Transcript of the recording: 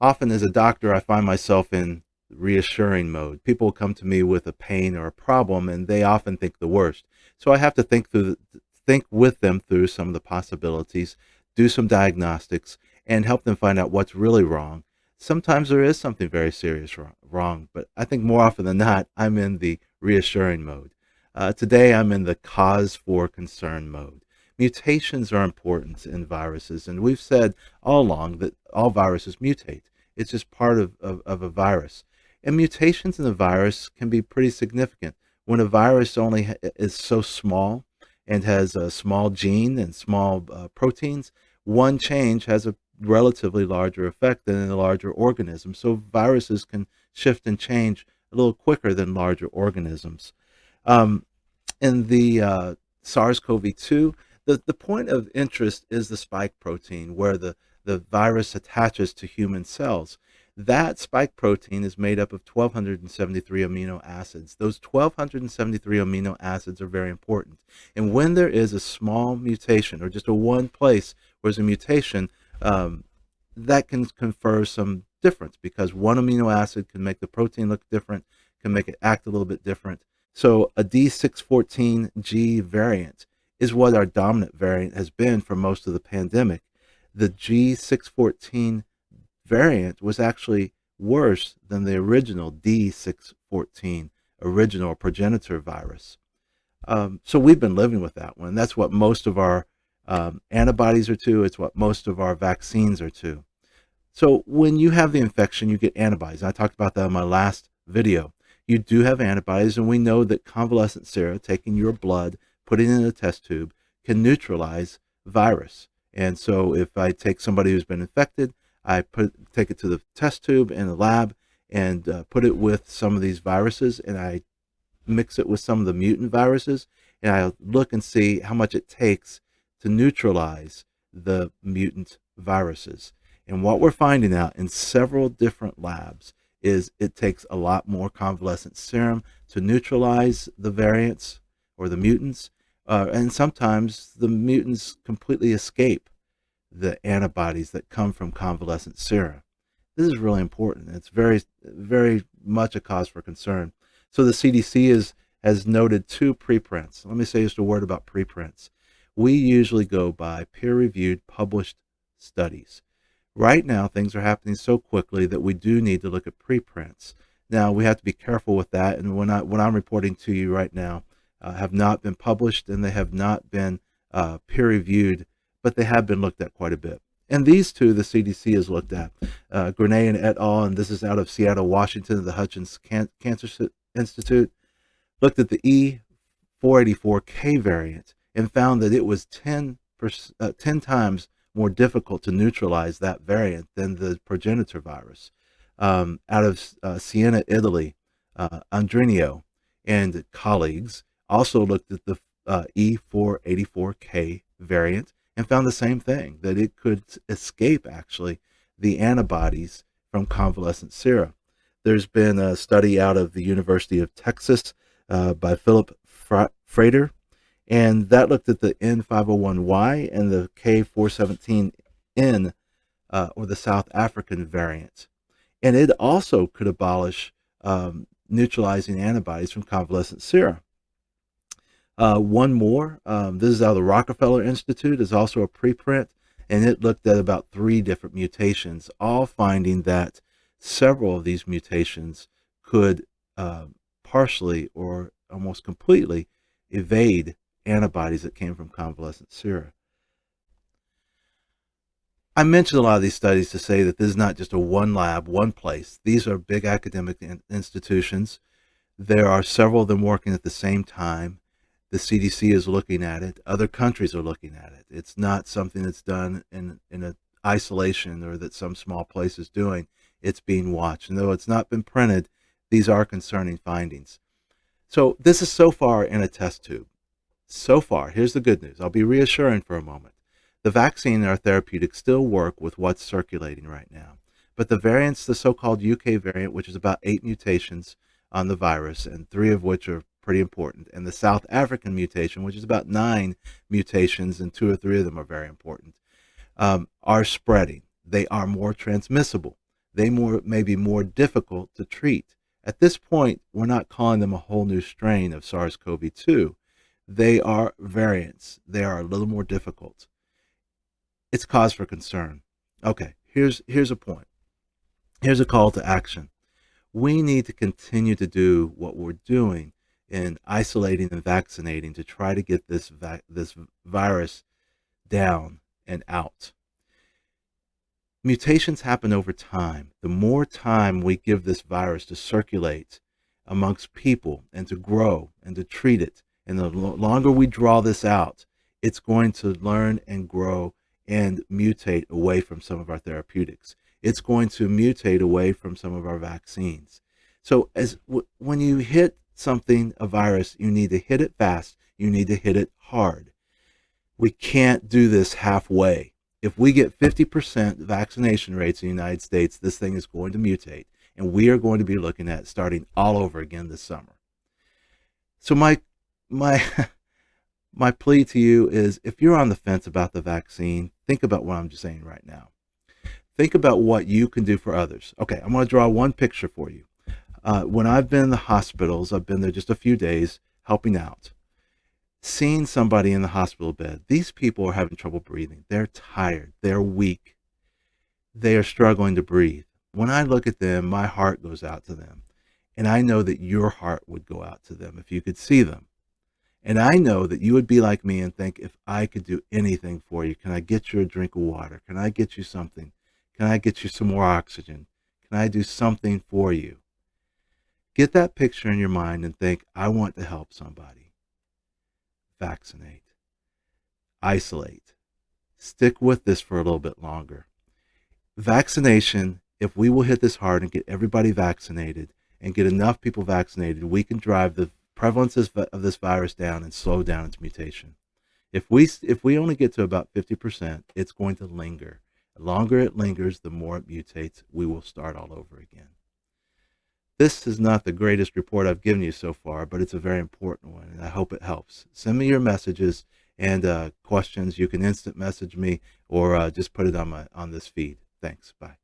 Often as a doctor, I find myself in reassuring mode. People come to me with a pain or a problem, and they often think the worst. So I have to think with them through some of the possibilities, do some diagnostics, and help them find out what's really wrong. Sometimes there is something very serious wrong, but I think more often than not, I'm in the reassuring mode. Today, I'm in the cause for concern mode. Mutations are important in viruses, and we've said all along that all viruses mutate. It's just part of a virus. And mutations in the virus can be pretty significant. When a virus only is so small and has a small gene and small proteins, one change has a relatively larger effect than in a larger organism. So viruses can shift and change a little quicker than larger organisms. Um, in the SARS-CoV-2, the point of interest is the spike protein, where the virus attaches to human cells. That spike protein is made up of 1,273 amino acids. Those 1,273 amino acids are very important. And when there is a small mutation, or just a one place where there's a mutation, um, that can confer some difference, because one amino acid can make the protein look different, can make it act a little bit different. So a D614G variant is what our dominant variant has been for most of the pandemic. The G614 variant was actually worse than the original D614 original progenitor virus. So we've been living with that one. That's what most of our antibodies are to. It's what most of our vaccines are to. So when you have the infection, you get antibodies. I talked about that in my last video. You do have antibodies, and we know that convalescent sera, taking your blood, putting it in a test tube, can neutralize virus. And so if I take somebody who's been infected, take it to the test tube in the lab and put it with some of these viruses, and I mix it with some of the mutant viruses, and I look and see how much it takes to neutralize the mutant viruses. And what we're finding out in several different labs is it takes a lot more convalescent serum to neutralize the variants or the mutants, and sometimes the mutants completely escape the antibodies that come from convalescent serum. This is really important. It's very much a cause for concern. So the CDC has noted two preprints. Let me say just a word about preprints. We usually go by peer-reviewed, published studies. Right now, things are happening so quickly that we do need to look at preprints. Now, we have to be careful with that, and what I'm reporting to you right now have not been published, and they have not been peer-reviewed, but they have been looked at quite a bit. And these two, the CDC has looked at. Grenay and et al., and this is out of Seattle, Washington, the Hutchins Cancer Institute, looked at the E484K variant and found that it was 10 times more difficult to neutralize that variant than the progenitor virus. Out of Siena, Italy, Andrinio and colleagues also looked at the E484K variant and found the same thing, that it could escape actually the antibodies from convalescent sera. There's been a study out of the University of Texas by Philip Frater, and that looked at the N501Y and the K417N, or the South African variant. And it also could abolish neutralizing antibodies from convalescent sera. One more, this is out of the Rockefeller Institute, is also a preprint, and it looked at about 3 different mutations, all finding that several of these mutations could partially or almost completely evade antibodies that came from convalescent sera. I mentioned a lot of these studies to say that this is not just a one lab, one place. These are big academic institutions. There are several of them working at the same time. The CDC is looking at it. Other countries are looking at it. It's not something that's done in an isolation or that some small place is doing. It's being watched. And though it's not been printed, these are concerning findings. So this is so far in a test tube. So far, here's the good news. I'll be reassuring for a moment. The vaccine and our therapeutics still work with what's circulating right now. But the variants, the so-called UK variant, which is about 8 mutations on the virus, and 3 of which are pretty important, and the South African mutation, which is about 9 mutations, and 2 or 3 of them are very important, are spreading. They are more transmissible. They may be more difficult to treat. At this point, we're not calling them a whole new strain of SARS-CoV-2. They are variants. They are a little more difficult. It's cause for concern. Okay, here's a point. Here's a call to action. We need to continue to do what we're doing in isolating and vaccinating to try to get this virus down and out. Mutations happen over time. The more time we give this virus to circulate amongst people and to grow and to treat it, and the longer we draw this out, it's going to learn and grow and mutate away from some of our therapeutics. It's going to mutate away from some of our vaccines. So when you hit something, a virus, you need to hit it fast. You need to hit it hard. We can't do this halfway. If we get 50% vaccination rates in the United States, this thing is going to mutate, and we are going to be looking at starting all over again this summer. So my my plea to you is, if you're on the fence about the vaccine, think about what I'm just saying right now. Think about what you can do for others. Okay, I'm going to draw one picture for you. When I've been in the hospitals, I've been there just a few days helping out. Seeing somebody in the hospital bed, these people are having trouble breathing. They're tired. They're weak. They are struggling to breathe. When I look at them, my heart goes out to them. And I know that your heart would go out to them if you could see them. And I know that you would be like me and think, if I could do anything for you, can I get you a drink of water? Can I get you something? Can I get you some more oxygen? Can I do something for you? Get that picture in your mind and think, I want to help somebody. Vaccinate. Isolate. Stick with this for a little bit longer. Vaccination, if we will hit this hard and get everybody vaccinated and get enough people vaccinated, we can drive the prevalence of this virus down and slow down its mutation. If we only get to about 50%, it's going to linger. The longer it lingers, the more it mutates. We will start all over again. This is not the greatest report I've given you so far, but it's a very important one, and I hope it helps. Send me your messages and questions. You can instant message me or just put it on this feed. Thanks. Bye.